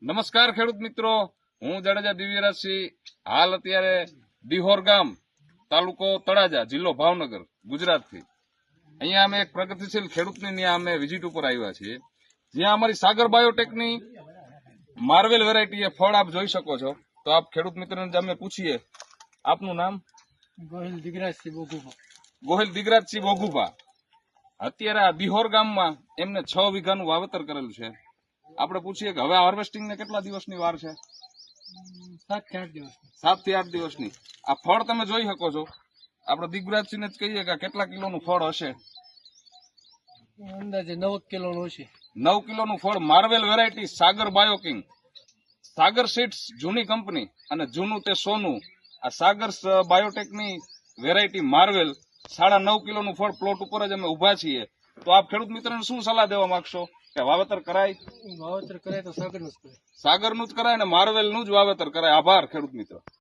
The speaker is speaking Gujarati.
નમસ્કાર ખેડૂત મિત્રો, હું જાડેજા દિવ્યરાજસિંહ હાલ અત્યારે દિહોર ગામ તાલુકો તળાજા જિલ્લો ભાવનગર ગુજરાતથી અહીંયા અમે એક પ્રગતિશીલ ખેડૂતની ત્યાં અમે વિઝિટ ઉપર આવ્યા છીએ, જ્યાં અમારી સાગર બાયોટેકની માર્વેલ વેરાયટી એ ફળ આપ જોઈ શકો છો. તો આપ ખેડૂત મિત્રોને અમે પૂછીએ, આપનું નામ? ગોહિલ દિગરાજસિંહ બોગુભા. ગોહિલ દિગરાજસિંહ બોગુભા. અત્યારે આ દિહોર ગામમાં એમને 6 વીઘાનું વાવેતર કરેલું છે. આપણે પૂછીએ કે હવે હાર્વેસ્ટિંગ ને કેટલા દિવસની વાર છે? 7 થી 8 દિવસ. 7 થી 8 દિવસની. આ ફળ તમે જોઈ શકો છો. આપણે દિગરાજસિંહને જ કહીએ કે કેટલા કિલોનું ફળ હશે? અંદાજે 9 કિલોનું હશે. 9 કિલોનું ફળ. માર્વેલ વેરાયટી સાગર બાયોકિંગ, સાગર સીડ્સ જૂની કંપની અને જૂનું તે સોનું. આ સાગર બાયોટેકની વેરાયટી માર્વેલ 9.5 કિલોનું ફળ પ્લોટ ઉપર જ અમે ઉભા છીએ. તો આપ ખેડૂત મિત્રોને શું સલાહ દેવા માંગશો કે વાવેતર કરાય? વાવેતર કરાય તો સાગરનું જ કરાય. સાગરનું જ કરાય અને માર્વેલનું જ વાવેતર કરાય. આભાર ખેડૂત મિત્રો.